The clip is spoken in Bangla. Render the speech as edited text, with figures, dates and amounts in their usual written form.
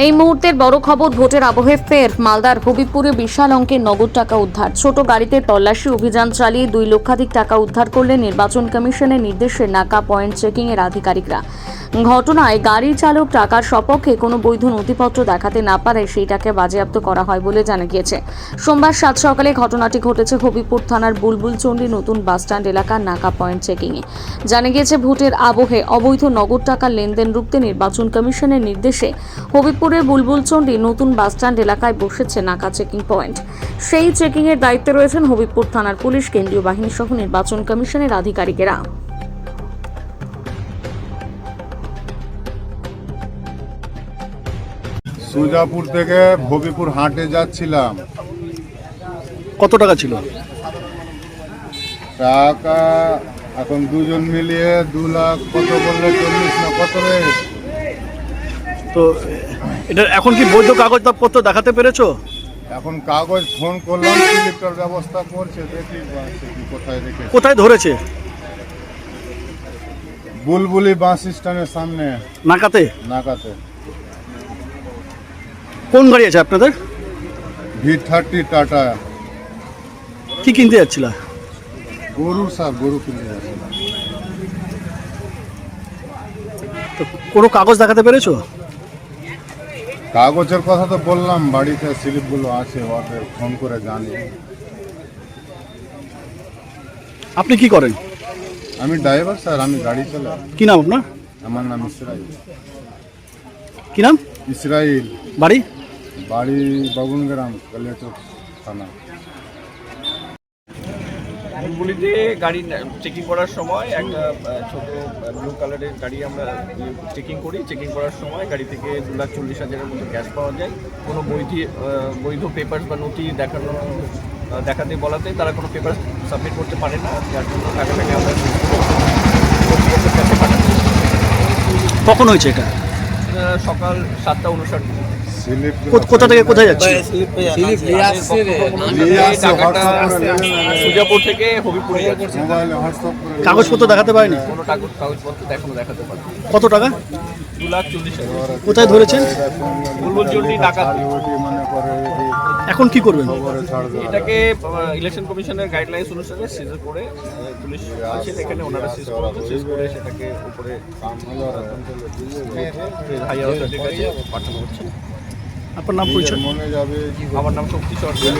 এই মুহূর্তের বড় খবর, ভোটের আবহে ফের মালদার হবিবপুরে বিশাল অঙ্কের নগদ টাকা উদ্ধার। ছোট গাড়িতে তল্লাশি অভিযান চালিয়ে 2 লক্ষাধিক টাকা উদ্ধার করলেন নির্বাচন কমিশনের নির্দেশে নাকা পয়েন্ট চেকিং এর আধিকারিকরা। ঘটনায় গাড়ি চালক টাকার সপক্ষে কোনো বৈধ নথিপত্র দেখাতে না পারায় সেইটাকে বাজেয়াপ্ত করা হয় বলে জানা গিয়েছে। সোমবার 7 সকালে ঘটনাটি ঘটেছে হবিবপুর থানার বুলবুলচন্ডী নতুন বাসস্ট্যান্ড এলাকার নাকা পয়েন্ট চেকিংয়ে। জানা গিয়েছে ভোটের আবহে অবৈধ নগদ টাকার লেনদেন রুখতে নির্বাচন কমিশনের নির্দেশে হবিবপুরের বুলবুলচন্ডী নতুন বাসস্ট্যান্ড এলাকায় বসেছে নাকা চেকিং পয়েন্ট। সেই চেকিং এর দায়িত্বে রয়েছেন হবিবপুর থানার পুলিশ, কেন্দ্রীয় বাহিনী সহ নির্বাচন কমিশনের আধিকারিকেরা। সুজাপুর থেকে হবিপুর হাটে যাচ্ছিলাম। কত টাকা ছিল? টাকা এখন দুজন মিলিয়ে 2 লাখ কত বললে 40 না কত রে? তো এটা এখন কি বৈধ কাগজপত্র দেখাতে পেরেছো? এখন কাগজ ফোন করলাম, স্লিপটার ব্যবস্থা করছে, দেখি কোথায় রেখেছে। কোথায় ধরেছে? বুলবুলি বাস স্ট্যান্ডের সামনে নাকাতে। নাকাতে। কোন গাড়ি আছে আপনাদের? V30 tata. কি কিনতে যাচ্ছিল? গরু কিনতে যাচ্ছিলাম। তো কোনো কাগজ দেখাতে পেরেছো? কাগজের কথা তো বললাম, বাড়িতে স্লিপগুলো আছে, ওদের ফোন করে জানি। আপনি কি করেন? আমি ড্রাইভার স্যার, আমি গাড়ি চালাই। কি নাম আপনার? আমার নাম ইসরাইল। কি নাম? ইসরাইল। বাড়ি? বাড়ি বাবুনগ্রাম, কালিয়াচক থানা। বুলবুলিতে গাড়ি চেকিং করার সময় একটা ছোট ব্লু কালারের গাড়ি আমরা চেকিং করি। চেকিং করার সময় গাড়ি থেকে 2,40,000-এর মতো ক্যাশ পাওয়া যায়। কোনো বৈধ পেপারস বা নথি দেখাতে বলাতে তারা কোনো পেপার সাবমিট করতে পারে না, যার জন্য টাকাটাকে আমরা কখন হয়েছে এটা? সকাল 7:59। কোথা থেকে কোথায় যাচ্ছে? সুজাপুর থেকে হবিবপুরে যাচ্ছে। কাগজপত্র দেখাতে পারেনি? কোনো কাগজপত্র এখনো দেখাতে পারে। কত টাকা? 2,40,000। কোথায় ধরেছেন? বুলবুলচন্ডী ডাকাতি। এখন কি করবেন? এটাকে ইলেকশন কমিশনের গাইডলাইন্স অনুসারে সিজ করে পুলিশ আছে এখানে, ওনারা সিজ করে সেটাকে উপরে হাইয়ার অথরিটির কাছে পাঠানো হচ্ছে। আপনার নাম পরিচয়? আমার নাম শক্তি সরকার।